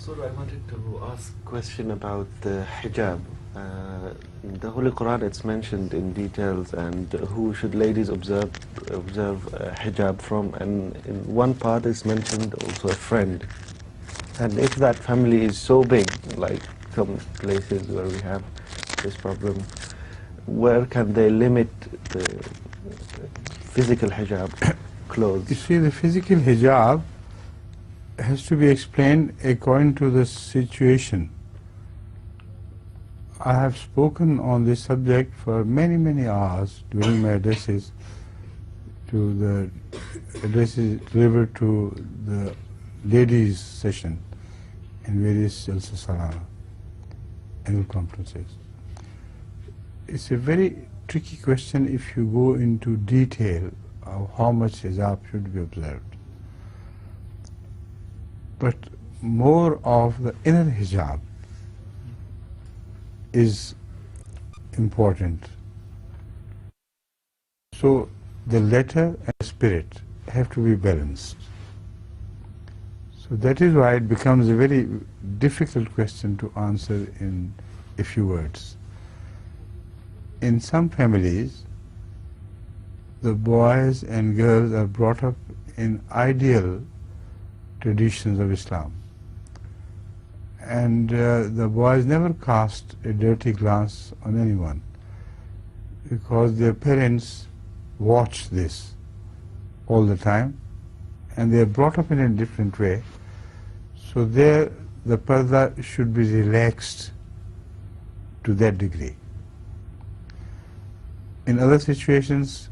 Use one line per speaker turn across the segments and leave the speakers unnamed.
So I wanted to ask a question about the hijab. The Holy Quran, it's mentioned in details, and who should ladies observe hijab from, and in one part is mentioned also a friend. And if that family is so big, like some places where we have this problem, where can they limit the physical hijab clothes?
You see, the physical hijab has to be explained according to the situation. I have spoken on this subject for many, many hours during my addresses delivered to the ladies' session in various Jalsa Salana annual conferences. It's a very tricky question if you go into detail of how much hijab should be observed. But more of the inner hijab is important. So the letter and spirit have to be balanced. So that is why it becomes a very difficult question to answer in a few words. In some families, the boys and girls are brought up in ideal traditions of Islam. And the boys never cast a dirty glance on anyone because their parents watch this all the time and they are brought up in a different way. So there the parda should be relaxed to that degree. In other situations,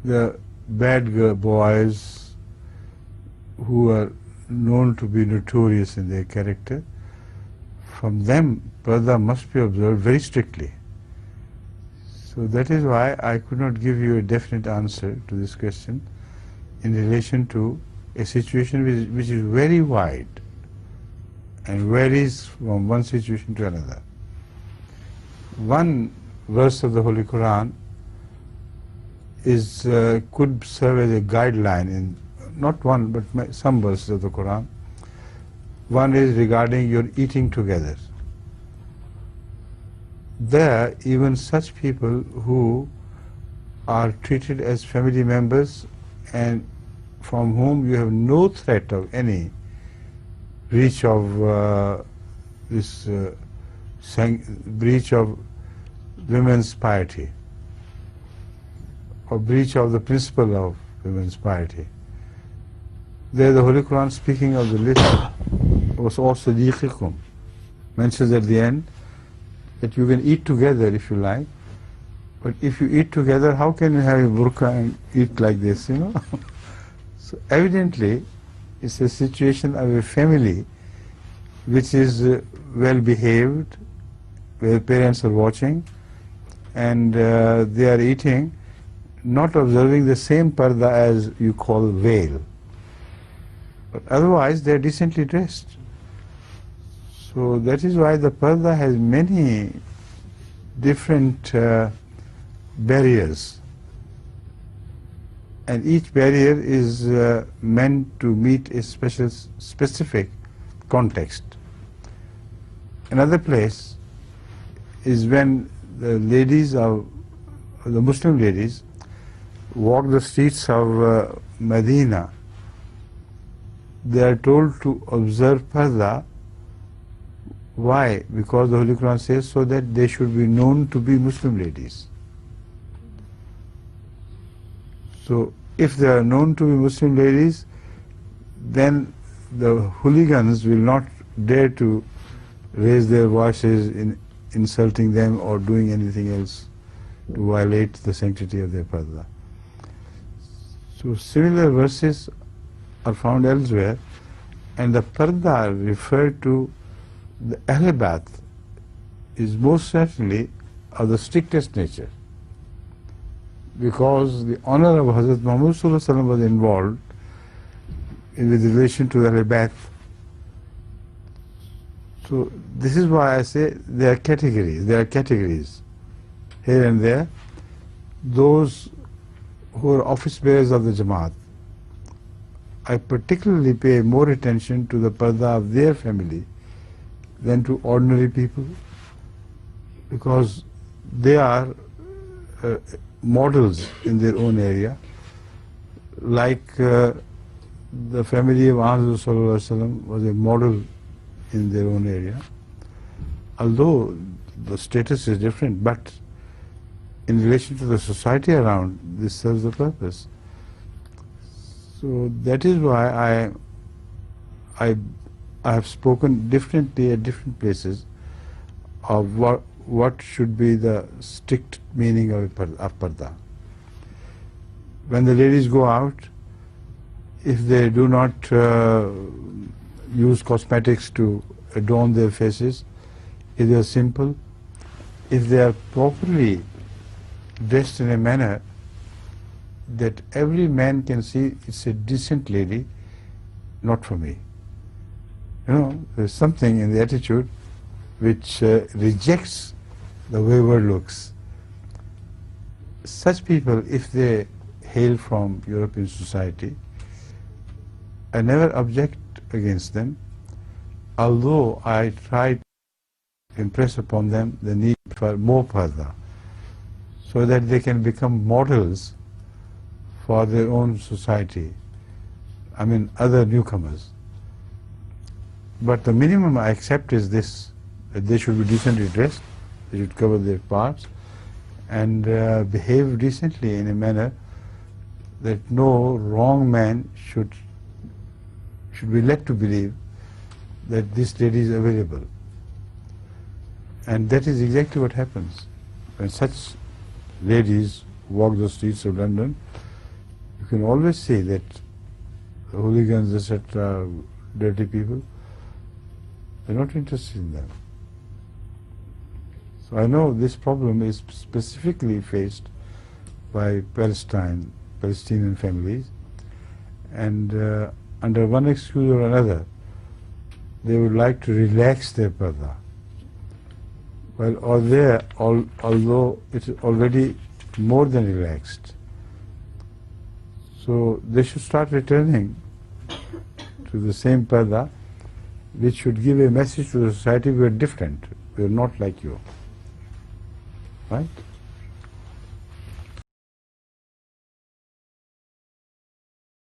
the bad boys who are known to be notorious in their character, from them parda must be observed very strictly. So that is why I could not give you a definite answer to this question in relation to a situation which is very wide and varies from one situation to another. One verse of the Holy Quran could serve as a guideline in not one but some verses of the Quran. One is regarding your eating together. There, even such people who are treated as family members and from whom you have no threat of any breach of breach of women's piety or breach of the principle of women's piety. There the Holy Quran, speaking of the list, was also sadiqikum, mentions at the end that you can eat together if you like, but if you eat together, how can you have a burqa and eat like this, you know? So evidently it's a situation of a family which is well behaved, where parents are watching and they are eating, not observing the same parda as you call veil, but otherwise they are decently dressed. So that is why the parda has many different barriers, and each barrier is meant to meet a specific context. Another place is when the ladies of the Muslim ladies walk the streets of Medina. They are told to observe parda. Why? Because the Holy Quran says so that they should be known to be Muslim ladies. So if they are known to be Muslim ladies, then the hooligans will not dare to raise their voices in insulting them or doing anything else to violate the sanctity of their parda. So similar verses are found elsewhere, and the parda referred to the Ahl Bayt is most certainly of the strictest nature, because the honor of Hazrat Muhammad Sallallahu Alaihi Wasallam was involved with relation to the Ahl Bayt. So this is why I say there are categories here and there. Those who are office bearers of the Jamaat, I particularly pay more attention to the parda of their family than to ordinary people, because they are models in their own area, like the family of Ahmad Sallallahu Alaihi Wasallam was a model in their own area, although the status is different, but in relation to the society around, this serves the purpose. So that is why I have spoken differently at different places of what should be the strict meaning of parda. When the ladies go out, if they do not use cosmetics to adorn their faces, if they are simple, if they are properly dressed in a manner that every man can see it's a decent lady, not for me. You know, there's something in the attitude which rejects the wayward looks. Such people, if they hail from European society, I never object against them, although I try to impress upon them the need for more parda, so that they can become models for their own society, I mean other newcomers. But the minimum I accept is this, that they should be decently dressed, they should cover their parts, and behave decently in a manner that no wrong man should be led to believe that this lady is available. And that is exactly what happens. When such ladies walk the streets of London, you can always say that the hooligans, etc., dirty people, they're not interested in them. So I know this problem is specifically faced by Palestinian families, and under one excuse or another, they would like to relax their parda. Well, although it's already more than relaxed. So they should start returning to the same parda, which should give a message to the society: we are different, we are not like you. Right?